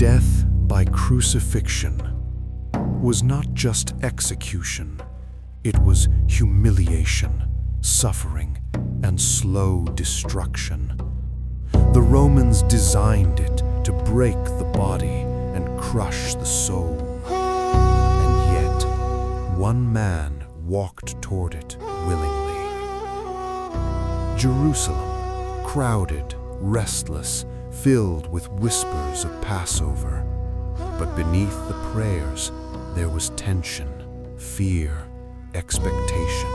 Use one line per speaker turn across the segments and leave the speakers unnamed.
Death by crucifixion was not just execution, it was humiliation, suffering, and slow destruction. The Romans designed it to break the body and crush the soul. And yet, one man walked toward it willingly. Jerusalem, crowded, restless, filled with whispers of Passover. But beneath the prayers, there was tension, fear, expectation.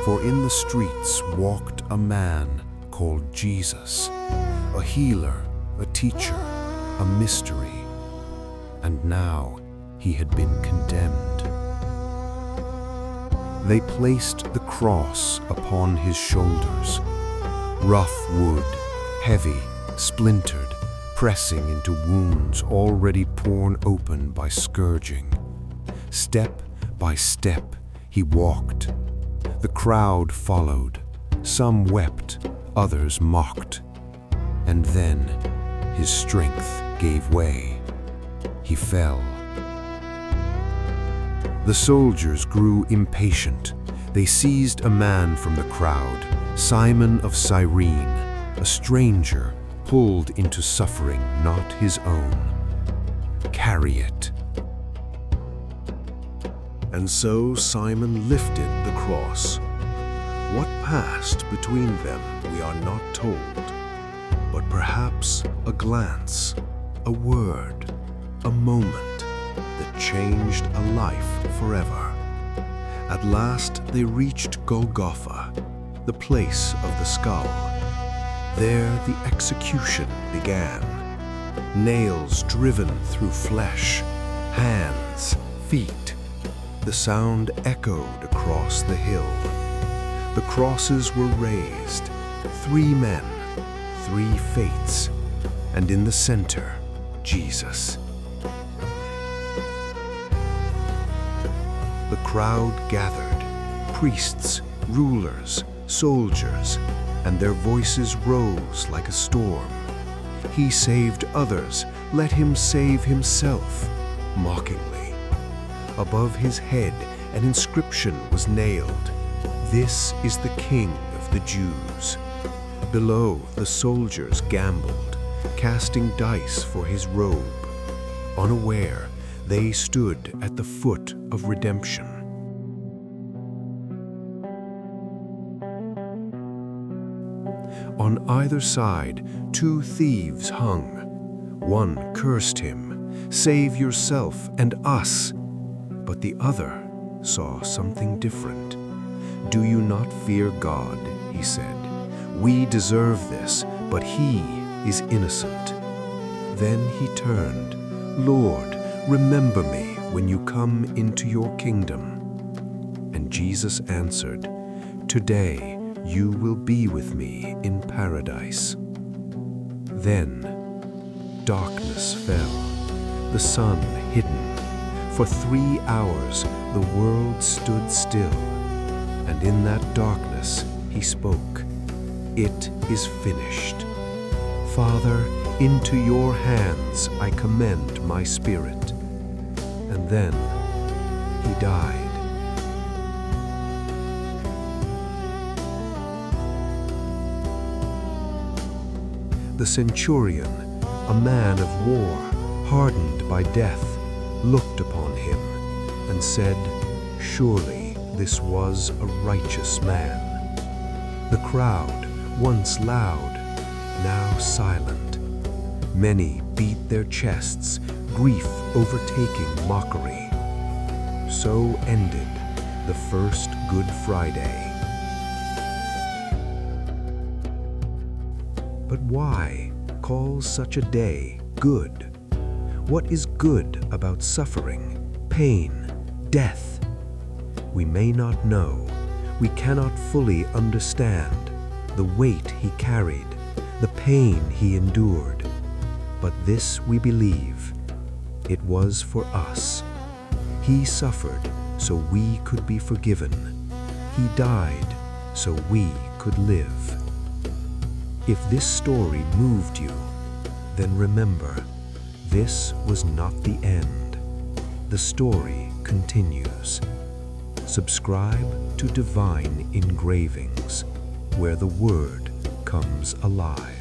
For in the streets walked a man called Jesus, a healer, a teacher, a mystery. And now he had been condemned. They placed the cross upon his shoulders, rough wood, heavy, splintered, pressing into wounds already torn open by scourging. Step by step he walked. The crowd followed. Some wept, others mocked. And then his strength gave way. He fell. The soldiers grew impatient. They seized a man from the crowd, Simon of Cyrene, a stranger pulled into suffering not his own. Carry it.
And so Simon lifted the cross. What passed between them we are not told, but perhaps a glance, a word, a moment that changed a life forever. At last they reached Golgotha, the place of the skull. There the execution began. Nails driven through flesh, hands, feet. The sound echoed across the hill. The crosses were raised, 3 men, 3 fates, and in the center, Jesus. The crowd gathered, priests, rulers, soldiers, and their voices rose like a storm. He saved others, let him save himself, mockingly. Above his head, an inscription was nailed. This is the King of the Jews. Below, the soldiers gambled, casting dice for his robe. Unaware, they stood at the foot of redemption. On either side, 2 thieves hung. One cursed him, "Save yourself and us." But the other saw something different. "Do you not fear God?" he said. "We deserve this, but he is innocent." Then he turned, "Lord, remember me when you come into your kingdom." And Jesus answered, "Today you will be with me in paradise." Then darkness fell, the sun hidden. For 3 hours the world stood still, and in that darkness he spoke, "It is finished. Father, into your hands I commend my spirit." And then he died. The centurion, a man of war, hardened by death, looked upon him and said, "Surely this was a righteous man." The crowd, once loud, now silent. Many beat their chests, grief overtaking mockery. So ended the first Good Friday. But why call such a day good? What is good about suffering, pain, death? We may not know, we cannot fully understand the weight he carried, the pain he endured. But this we believe, it was for us. He suffered so we could be forgiven. He died so we could live. If this story moved you, then remember, this was not the end. The story continues. Subscribe to Divine Engravings, where the Word comes alive.